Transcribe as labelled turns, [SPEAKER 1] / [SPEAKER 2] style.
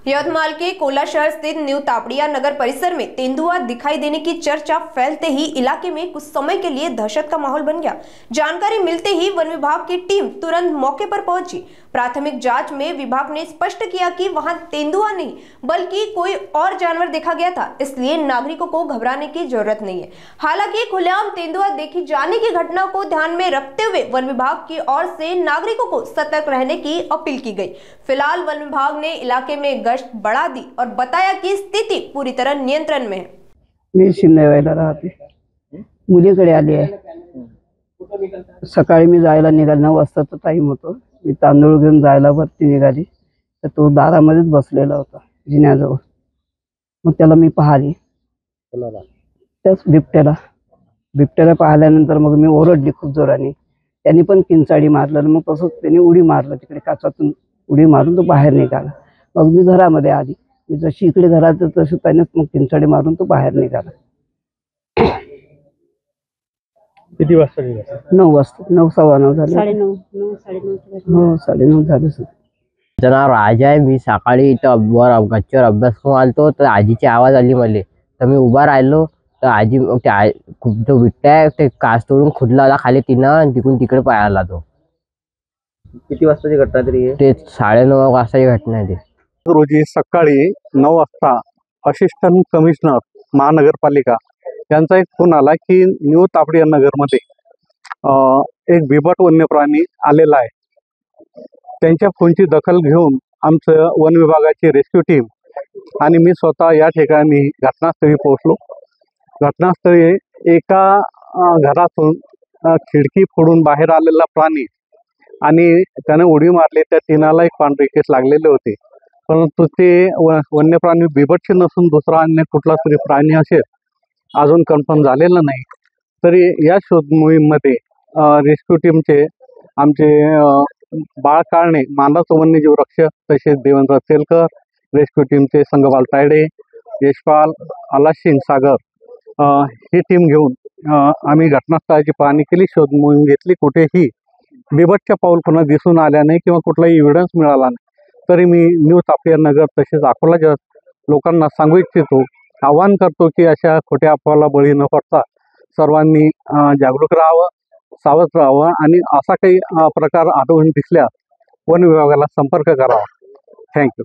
[SPEAKER 1] यवतमाल के कोलाशहर स्थित न्यू तापड़िया नगर परिसर में तेंदुआ दिखाई देने की चर्चा फैलते ही इलाके में कुछ समय के लिए दहशत का माहौल बन गया। जानकारी मिलते ही वन विभाग की टीम तुरंत मौके पर पहुंची। प्राथमिक जांच में विभाग ने स्पष्ट किया कि वहां तेंदुआ नहीं बल्कि कोई और जानवर देखा गया था, इसलिए नागरिकों को घबराने की जरूरत नहीं है। हालांकि खुलेआम तेंदुआ देखी जाने की घटना को ध्यान में रखते हुए वन विभाग की ओर से नागरिकों को सतर्क रहने की अपील की गई। फिलहाल वन विभाग ने इलाके में गश्त बढ़ा दी और बताया कि स्थिति पूरी तरह नियंत्रण में है।
[SPEAKER 2] मी शिंदेवाडीला राहते, मुलीकडे आली आहे। सकाळी मी जायला निघाले, 9 वाजताचा टाइम होतो। मी तांदूळ घेऊन जायला वरती निघाली तर तो दारामध्येच बसलेला होता जिन्याजवळ। मग त्याला मी पाहिली, त्याच बिबट्याला पाहिल्यानंतर मग मी ओरडली खूप जोराने। त्यांनी पण किंचाळी मारलं, मग तसंच त्यांनी उडी मारलं, तिकडे काचातून उडी मारून तो बाहेर निघाला। मग मी घरामध्ये आली, मी जशी इकडे घरात तशी त्यानेच मग किंचाळी मारून तो बाहेर निघाला।
[SPEAKER 3] किती वाजता निघाला?
[SPEAKER 2] 9 वाजता, 9 सव्वा 9 झाले।
[SPEAKER 4] 9:30
[SPEAKER 2] हो 9:30 झाले।
[SPEAKER 5] जना राजा आहे। मी सकाळी इथं गच्चीवर अभ्यास करून आलतो तर आजीची आवाज आली मला, तर मी उभा राहिलो तर आजी तो बिबट्या आहे ते काच तोडून खुदला होता खाली तिनं आणि तिकडून तिकडे पळाला तो।
[SPEAKER 3] किती वाजताची घटना तरी आहे?
[SPEAKER 5] ते 9:30 वाजताची घटना आहे।
[SPEAKER 3] रोजी सकाळी 9 वाजता असिस्टंट कमिशनर महानगरपालिका यांचा एक फोन आला की न्यू तापडिया नगरमध्ये एक बिबट वन्य प्राणी आलेला आहे। त्यांच्या फोनची दखल घेऊन आमचं वन विभागाची रेस्क्यू टीम आणि मी स्वतः या ठिकाणी घटनास्थळी पोहोचलो। घटनास्थळी एका घरातून खिडकी फोडून बाहेर आलेला प्राणी आणि त्याने उडी मारली, त्या टिनाला एक पांढरे केस लागलेले होते, परंतु ते वन्य प्राणी बिबटचे नसून दुसरा अन्य कुठला तरी प्राणी असेल अजून कन्फर्म झालेलं नाही। तरी या शोध मोहीममध्ये रेस्क्यू टीमचे आमचे बाळ काळणे मानस वन्यजीव रक्षक, तसेच देवेंद्र तेलकर, रेस्क्यू टीमचे संगपाल तायडे, यशपाल अलासिंग सागर ही टीम घेऊन आम्ही घटनास्थळाची पाहणी केली, शोध मोहीम घेतली। कुठेही बिबटच्या पाऊल पुन्हा दिसून आल्या नाही किंवा कुठलाही एव्हिडन्स मिळाला नाही। तरी मी न्यू तापडिया नगर तसेच अकोला लोकांना सांगू इच्छितो, आवाहन करतो की अशा खोट्या अफवाला बळी न पडता सर्वांनी जागरूक राहावं, सावध राहावं आणि असा काही प्रकार आढळून दिसल्यास वन विभागाला संपर्क करावा। थँक्यू।